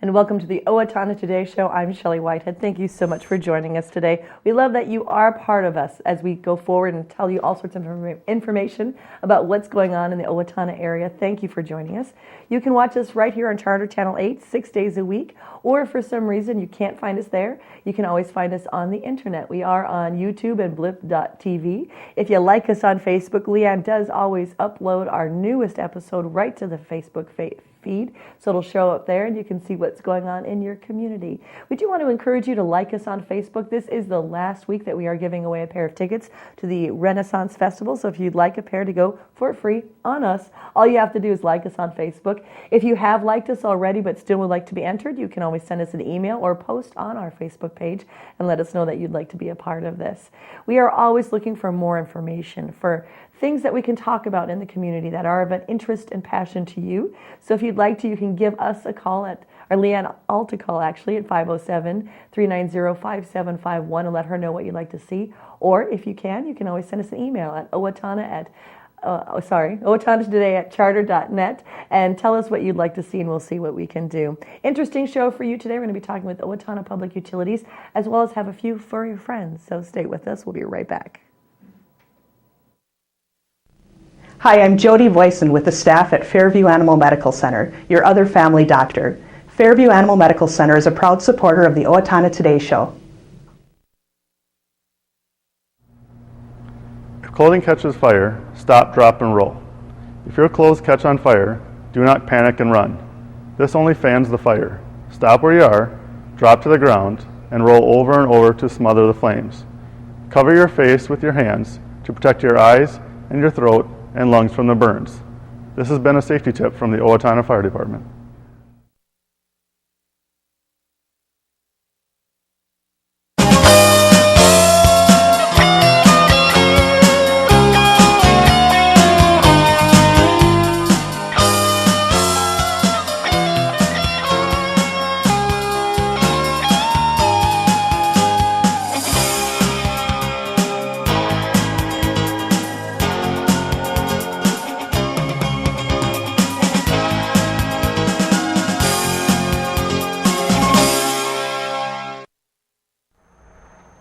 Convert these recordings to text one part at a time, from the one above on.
and welcome to the Owatonna Today Show. I'm Shelley Whitehead. Thank you so much for joining us today. We love that you are part of us as we go forward and tell you all sorts of information about what's going on in the Owatonna area. Thank you for joining us. You can watch us right here on Charter Channel 8, 6 days a week, or if for some reason you can't find us there, you can always find us on the internet. We are on YouTube and blip.tv. If you like us on Facebook, Leanne does always upload our newest episode right to the Facebook feed, so it'll show up there and you can see what's going on in your community. We do want to encourage you to like us on Facebook. This is the last week that we are giving away a pair of tickets to the Renaissance Festival, so if you'd like a pair to go for free on us, all you have to do is like us on Facebook. If you have liked us already but still would like to be entered, you can always send us an email or post on our Facebook page and let us know that you'd like to be a part of this. We are always looking for more information, for things that we can talk about in the community that are of an interest and passion to you. So if you'd like to, you can give us a call or Leanne Alt a call actually at 507-390-5751 and let her know what you'd like to see. Or if you can always send us an email at Owatonna@charter.net and tell us what you'd like to see and we'll see what we can do. Interesting show for you today. We're going to be talking with Owatonna Public Utilities as well as have a few furry friends. So stay with us. We'll be right back. Hi, I'm Jody Voisin with the staff at Fairview Animal Medical Center, your other family doctor. Fairview Animal Medical Center is a proud supporter of the Owatonna Today Show. If clothing catches fire, stop, drop, and roll. If your clothes catch on fire, do not panic and run. This only fans the fire. Stop where you are, drop to the ground, and roll over and over to smother the flames. Cover your face with your hands to protect your eyes and your throat and lungs from the burns. This has been a safety tip from the Owatonna Fire Department.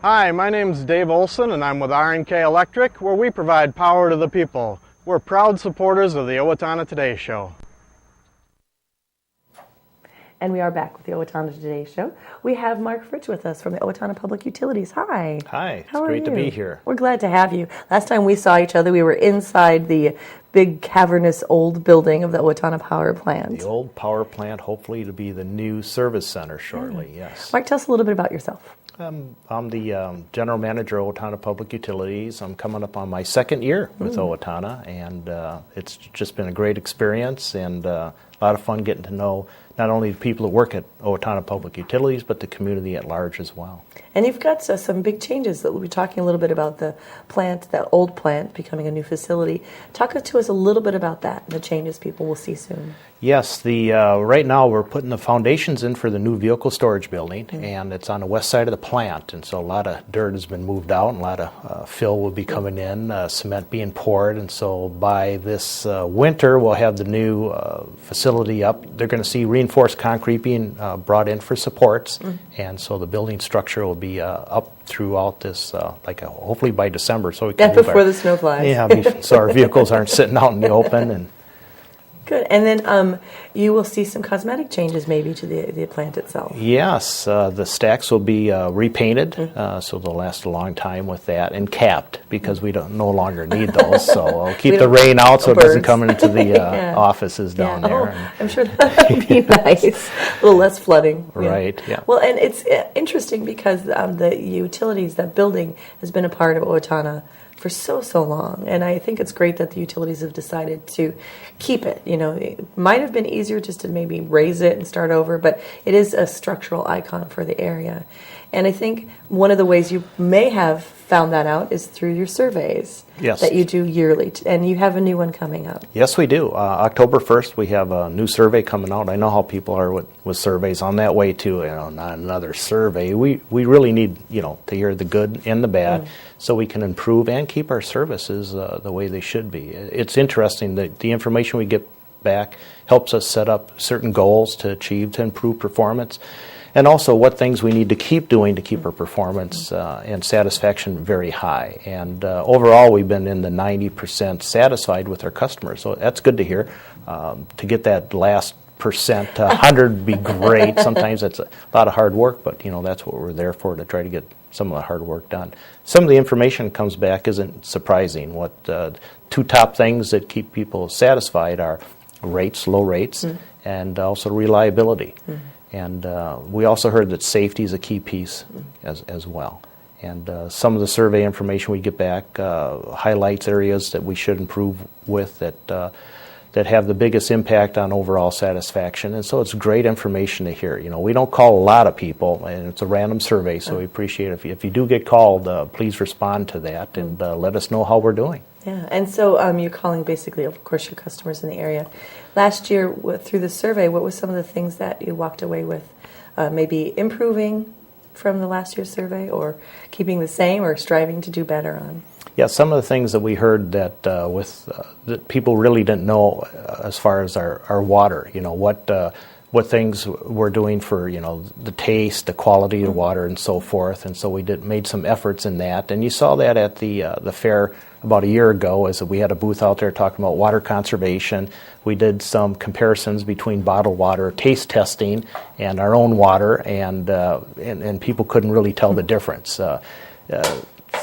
Hi, my name is Dave Olson and I'm with R&K Electric, where we provide power to the people. We're proud supporters of the Owatonna Today Show. And we are back with the Owatonna Today Show. We have Mark Fritsch with us from the Owatonna Public Utilities. Hi. Hi, it's great to be here. We're glad to have you. Last time we saw each other, we were inside the big cavernous old building of the Owatonna Power Plant. The old power plant, hopefully to be the new service center shortly, yes. Mark, tell us a little bit about yourself. I'm the general manager of Owatonna Public Utilities. I'm coming up on my second year with Owatonna, and it's just been a great experience and a lot of fun getting to know not only the people who work at Owatonna Public Utilities, but the community at large as well. And you've got some big changes that we'll be talking a little bit about the plant, that old plant becoming a new facility. Talk to us a little bit about that and the changes people will see soon. Yes, right now we're putting the foundations in for the new vehicle storage building, and it's on the west side of the plant, and so a lot of dirt has been moved out, and a lot of fill will be coming in, cement being poured, and so by this winter we'll have the new facility up. They're going to see reinforced concrete being brought in for supports, and so the building structure will be up throughout this, hopefully by December, so we can move before the snow flies. Yeah, so our vehicles aren't sitting out in the open. And good. And then you will see some cosmetic changes maybe to the plant itself. Yes, the stacks will be repainted, so they'll last a long time with that, and capped because we no longer need those. So we'll keep the rain out so it doesn't come into the offices down there. Oh, I'm sure that would be nice. A little less flooding. Right, yeah. Well, and it's interesting because the utilities, that building has been a part of Owatonna for so long, and I think it's great that the utilities have decided to keep it. It might have been easier just to maybe raise it and start over, but it is a structural icon for the area. And I think one of the ways you may have found that out is through your surveys that you do yearly, and you have a new one coming up. Yes, we do. October 1st, we have a new survey coming out. I know how people are with surveys on that way too. Not another survey. We really need to hear the good and the bad, so we can improve and keep our services the way they should be. It's interesting that the information we get back, helps us set up certain goals to achieve, to improve performance, and also what things we need to keep doing to keep our performance and satisfaction very high. And overall, we've been in the 90% satisfied with our customers, so that's good to hear. To get that last percent to 100 would be great. Sometimes it's a lot of hard work, but that's what we're there for, to try to get some of the hard work done. Some of the information that comes back isn't surprising. What two top things that keep people satisfied are rates, low rates, and also reliability. And we also heard that safety is a key piece as well. And some of the survey information we get back highlights areas that we should improve with that have the biggest impact on overall satisfaction. And so it's great information to hear. We don't call a lot of people, and it's a random survey, so we appreciate it. If you do get called, please respond to that and let us know how we're doing. Yeah, and so you're calling basically, of course, your customers in the area. Last year, through the survey, what was some of the things that you walked away with? Maybe improving from the last year's survey, or keeping the same, or striving to do better on? Yeah, some of the things that we heard that that people really didn't know as far as our water. What things we're doing for the taste, the quality of water, and so forth. And so we made some efforts in that. And you saw that at the fair about a year ago, as we had a booth out there talking about water conservation. We did some comparisons between bottled water taste testing and our own water, and people couldn't really tell the difference.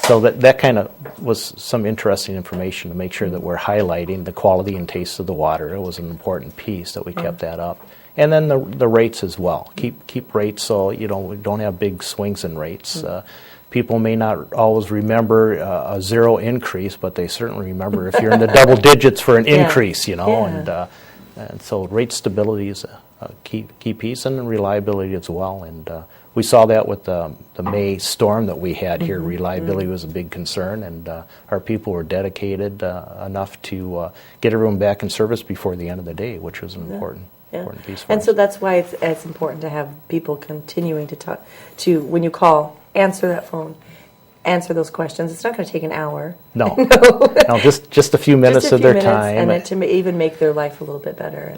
So that kind of was some interesting information to make sure that we're highlighting the quality and taste of the water. It was an important piece that we kept that up. And then the rates as well. Keep rates so we don't have big swings in rates. People may not always remember a zero increase, but they certainly remember if you're in the double digits for an increase, and so rate stability is a key piece, and reliability as well. And we saw that with the May storm that we had here. Reliability was a big concern, and our people were dedicated enough to get everyone back in service before the end of the day, which was an important piece for us. And so that's why it's important to have people continuing to talk to, when you call, answer that phone, answer those questions. It's not going to take an hour. No, just a few minutes of their time. And to even make their life a little bit better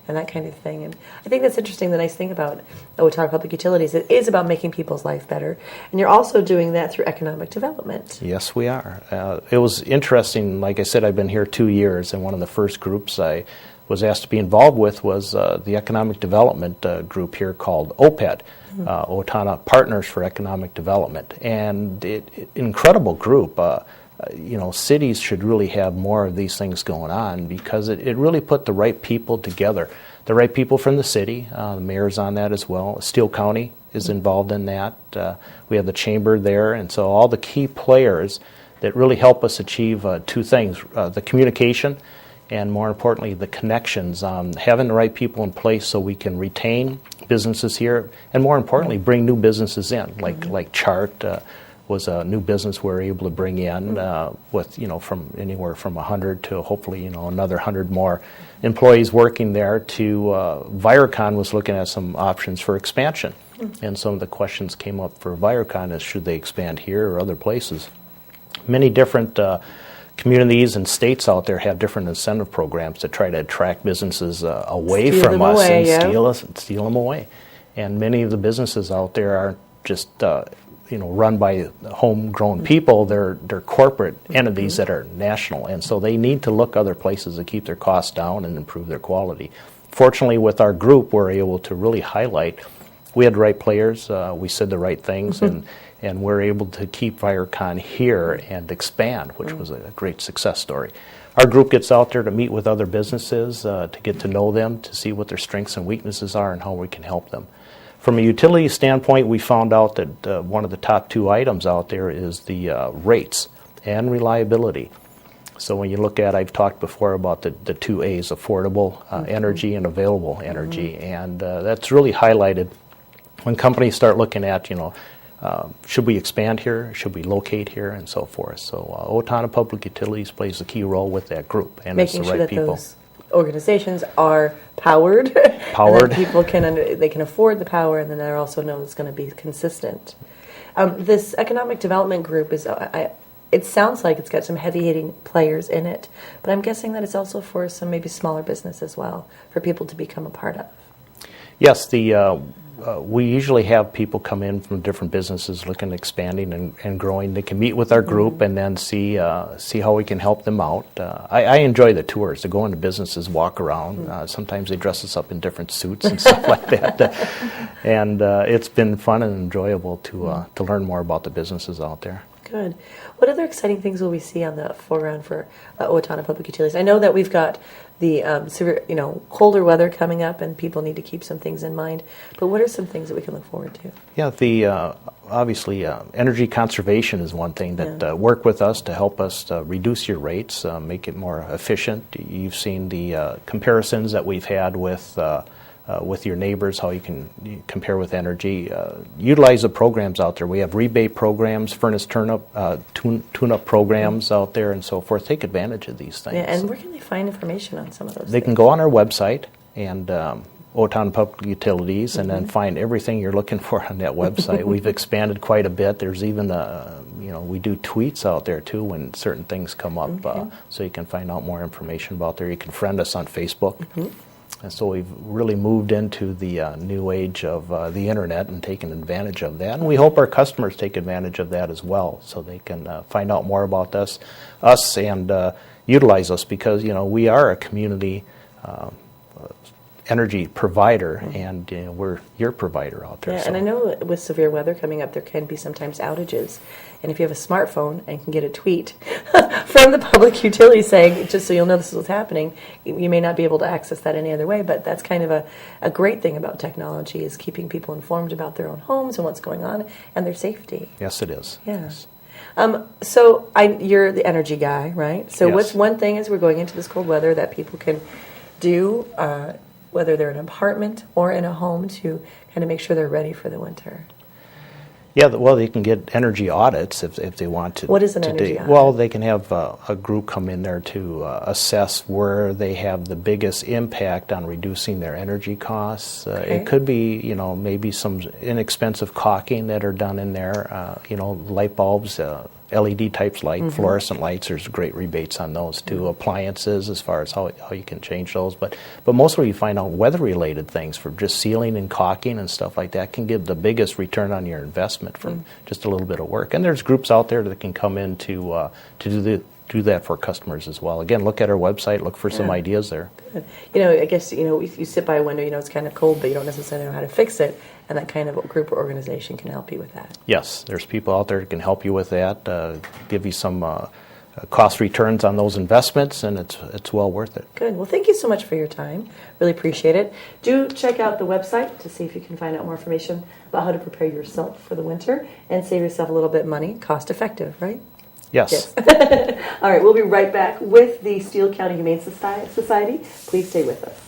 and that kind of thing. And I think that's interesting. The nice thing about Owatonna Public Utilities, it is about making people's life better. And you're also doing that through economic development. Yes, we are. It was interesting. Like I said, I've been here 2 years, and one of the first groups I was asked to be involved with was the economic development group here called OPED, Owatonna Partners for Economic Development. And incredible group. Cities should really have more of these things going on, because it really put the right people together. The right people from the city, the mayor's on that as well. Steele County is involved in that. We have the chamber there, and so all the key players that really help us achieve two things, the communication, and more importantly, the connections, having the right people in place so we can retain businesses here, and more importantly, bring new businesses in, like Chart was a new business we were able to bring in with from anywhere from 100 to hopefully another 100 more employees working there. To Viracon was looking at some options for expansion, and some of the questions came up for Viracon is should they expand here or other places. Many different communities and states out there have different incentive programs to try to attract businesses away from us and steal them away. And many of the businesses out there aren't just run by homegrown people. They're corporate entities that are national, and so they need to look other places to keep their costs down and improve their quality. Fortunately, with our group, we're able to really highlight. We had the right players. We said the right things, and we're able to keep Viracon here and expand, which was a great success story. Our group gets out there to meet with other businesses, to get to know them, to see what their strengths and weaknesses are and how we can help them. From a utility standpoint, we found out that one of the top two items out there is the rates and reliability. So when you look at, I've talked before about the two A's, affordable energy and available energy, and that's really highlighted when companies start looking at, should we expand here, should we locate here, and so forth. So Owatonna Public Utilities plays a key role with that group, and making it's the right people. Those organizations are powered. And people can afford the power, and then they also know it's going to be consistent. This economic development group is it sounds like it's got some heavy-hitting players in it, but I'm guessing that it's also for some maybe smaller business as well, for people to become a part of. Yes, we usually have people come in from different businesses looking at expanding and growing. They can meet with our group and then see how we can help them out. I enjoy the tours, to go into businesses, walk around. Sometimes they dress us up in different suits and stuff like that. And it's been fun and enjoyable to learn more about the businesses out there. Good. What other exciting things will we see on the foreground for Owatonna Public Utilities? I know that we've got the severe, colder weather coming up, and people need to keep some things in mind. But what are some things that we can look forward to? Yeah, obviously energy conservation is one thing that work with us to help us reduce your rates, make it more efficient. You've seen the comparisons that we've had with your neighbors, how you can compare with energy. Utilize the programs out there. We have rebate programs, furnace tune-up programs out there, and so forth. Take advantage of these things. Yeah, and where can they find information on some of those They can go on our website and Owatonna Public Utilities, and then find everything you're looking for on that website. We've expanded quite a bit. There's even we do tweets out there too when certain things come up, so you can find out more information about there. You can friend us on Facebook. And so we've really moved into the new age of the internet and taken advantage of that. And we hope our customers take advantage of that as well, so they can find out more about us and utilize us, because we are a community energy provider, and we're your provider out there. Yeah, so. and I know that with severe weather coming up, there can be sometimes outages. And if you have a smartphone and can get a tweet from the public utility saying, just so you'll know this is what's happening, you may not be able to access that any other way, but that's kind of a great thing about technology, is keeping people informed about their own homes and what's going on and their safety. Yes, it is. Yeah. Yes. So you're the energy guy, right? So Yes. what's one thing as we're going into this cold weather that people can do, whether they're in an apartment or in a home, to kind of make sure they're ready for the winter? Yeah, well, they can get energy audits if they want to. What is an energy audit? Well, they can have a group come in there to assess where they have the biggest impact on reducing their energy costs. Okay. It could be, maybe some inexpensive caulking that are done in there. Light bulbs, LED types light, fluorescent lights. There's great rebates on those too. Appliances, as far as how you can change those, but mostly you find out weather-related things for just sealing and caulking and stuff like that can give the biggest return on your investment from just a little bit of work. And there's groups out there that can come in to do that for customers as well. Again, look at our website, look for some ideas there. Good. I guess, if you sit by a window, it's kind of cold, but you don't necessarily know how to fix it, and that kind of group or organization can help you with that. Yes, there's people out there that can help you with that, give you some cost returns on those investments, and it's well worth it. Good. Well, thank you so much for your time. Really appreciate it. Do check out the website to see if you can find out more information about how to prepare yourself for the winter and save yourself a little bit of money, cost effective, right? Yes. All right, we'll be right back with the Steele County Humane Society. Please stay with us.